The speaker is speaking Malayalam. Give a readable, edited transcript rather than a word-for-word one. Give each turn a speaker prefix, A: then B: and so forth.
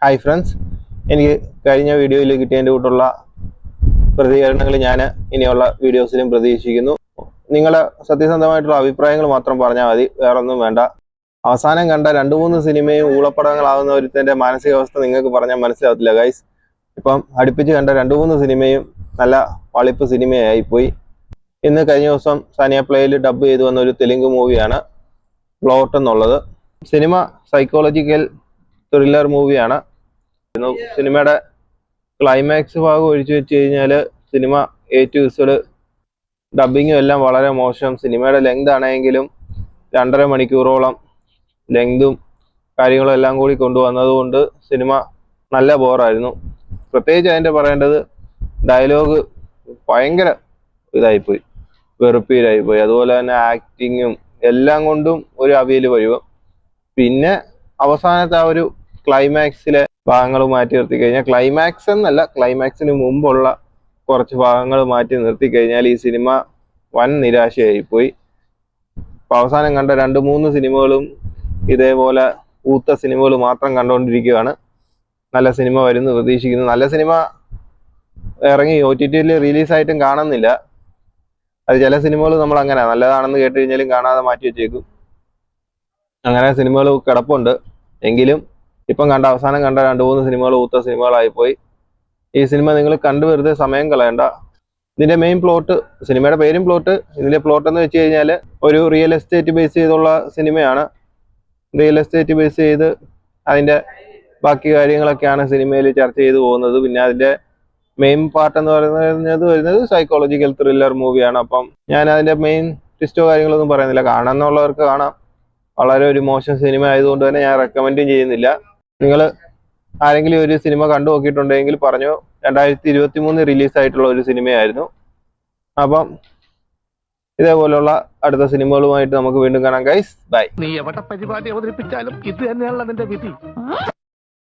A: ഹായ് ഫ്രണ്ട്സ്, എനിക്ക് കഴിഞ്ഞ വീഡിയോയിൽ കിട്ടിയതിൻ്റെ കൂട്ടുള്ള പ്രതികരണങ്ങൾ ഞാൻ ഇനിയുള്ള വീഡിയോസിലും പ്രതീക്ഷിക്കുന്നു. നിങ്ങളുടെ സത്യസന്ധമായിട്ടുള്ള അഭിപ്രായങ്ങൾ മാത്രം പറഞ്ഞാൽ മതി, വേറൊന്നും വേണ്ട. അവസാനം കണ്ട 2-3 സിനിമയും ഊളപ്പടങ്ങളാവുന്ന ഒരുത്തൻ്റെ മാനസികാവസ്ഥ നിങ്ങൾക്ക് പറഞ്ഞാൽ മനസ്സിലാവത്തില്ല ഗൈസ്. ഇപ്പം അടുപ്പിച്ച് കണ്ട 2-3 സിനിമയും നല്ല വളിപ്പ് സിനിമയായിപ്പോയി. ഇന്ന് കഴിഞ്ഞ ദിവസം സാനിയ പ്ലേയിൽ ഡബ് ചെയ്തു വന്ന ഒരു തെലുങ്ക് മൂവിയാണ് പ്ലോട്ട് എന്നുള്ളത്. സിനിമ സൈക്കോളജിക്കൽ ത്രില്ലർ മൂവിയാണ്. സിനിമയുടെ ക്ലൈമാക്സ് ഭാഗം ഒഴിച്ചു വെച്ച് കഴിഞ്ഞാൽ സിനിമ A to Z ഡബിങ്ങും എല്ലാം വളരെ മോശം. സിനിമയുടെ ലെങ്ത് ആണെങ്കിലും 2.5 മണിക്കൂറോളം ലെങ്തും കാര്യങ്ങളും എല്ലാം കൂടി കൊണ്ടുവന്നതുകൊണ്ട് സിനിമ നല്ല ബോറായിരുന്നു. പ്രത്യേകിച്ച് അതിൻ്റെ പറയേണ്ടത് ഡയലോഗ് ഭയങ്കര ഇതായിപ്പോയി, വെറുപ്പീരായിപ്പോയി. അതുപോലെ തന്നെ ആക്ടിങ്ങും എല്ലാം കൊണ്ടും ഒരു അവിയൽ പരുവം. പിന്നെ അവസാനത്തെ ആ ഒരു ക്ലൈമാക്സിലെ ഭാഗങ്ങൾ മാറ്റി നിർത്തി കഴിഞ്ഞാൽ, ക്ലൈമാക്സ് എന്നല്ല, ക്ലൈമാക്സിന് മുമ്പുള്ള കുറച്ച് ഭാഗങ്ങൾ മാറ്റി നിർത്തി കഴിഞ്ഞാൽ ഈ സിനിമ വൻ നിരാശയായിപ്പോയി. അപ്പോൾ അവസാനം കണ്ട 2-3 സിനിമകളും ഇതേപോലെ ഊത്ത സിനിമകൾ മാത്രം കണ്ടുകൊണ്ടിരിക്കുകയാണ്. നല്ല സിനിമ വരുന്നു പ്രതീക്ഷിക്കുന്നു. നല്ല സിനിമ ഇറങ്ങി OTT-യിൽ റിലീസായിട്ടും കാണുന്നില്ല. അത് ചില സിനിമകൾ നമ്മൾ അങ്ങനെ നല്ലതാണെന്ന് കേട്ട് കഴിഞ്ഞാലും കാണാതെ മാറ്റി വെച്ചേക്കും. അങ്ങനെ സിനിമകൾ കിടപ്പുണ്ട്. എങ്കിലും ഇപ്പം അവസാനം കണ്ട 2-3 സിനിമകൾ ഊത്ത സിനിമകളായിപ്പോയി. ഈ സിനിമ നിങ്ങൾ കണ്ടു വെറുതെ സമയം കളയണ്ട. ഇതിന്റെ മെയിൻ പ്ലോട്ട്, സിനിമയുടെ പേരും പ്ലോട്ട്, ഇതിന്റെ പ്ലോട്ട് എന്ന് വെച്ച് കഴിഞ്ഞാൽ ഒരു റിയൽ എസ്റ്റേറ്റ് ബേസ് ചെയ്തുള്ള സിനിമയാണ്. റിയൽ എസ്റ്റേറ്റ് ബേസ് ചെയ്ത് അതിന്റെ ബാക്കി കാര്യങ്ങളൊക്കെയാണ് സിനിമയിൽ ചർച്ച ചെയ്തു പോകുന്നത്. പിന്നെ അതിന്റെ മെയിൻ പാർട്ട് എന്ന് വരുന്നത് സൈക്കോളജിക്കൽ ത്രില്ലർ മൂവിയാണ്. അപ്പം ഞാൻ അതിന്റെ മെയിൻ ട്വിസ്റ്റോ കാര്യങ്ങളൊന്നും പറയുന്നില്ല. കാണാമെന്നുള്ളവർക്ക് കാണാം. വളരെ ഒരു മോശം സിനിമ ആയതുകൊണ്ട് തന്നെ ഞാൻ റെക്കമെൻഡും ചെയ്യുന്നില്ല. നിങ്ങൾ ആരെങ്കിലും ഒരു സിനിമ കണ്ടു നോക്കിയിട്ടുണ്ടെങ്കിൽ പറഞ്ഞു. 2023 റിലീസായിട്ടുള്ള ഒരു സിനിമയായിരുന്നു. അപ്പം ഇതേപോലുള്ള അടുത്ത സിനിമകളുമായിട്ട് നമുക്ക് വീണ്ടും കാണാം ഗൈസ്. ബൈ.
B: നീ എവിടെ പരിപാടി അവതരിപ്പിച്ചാലും ഇത് തന്നെയാണല്ലോ നിന്റെ വിധി.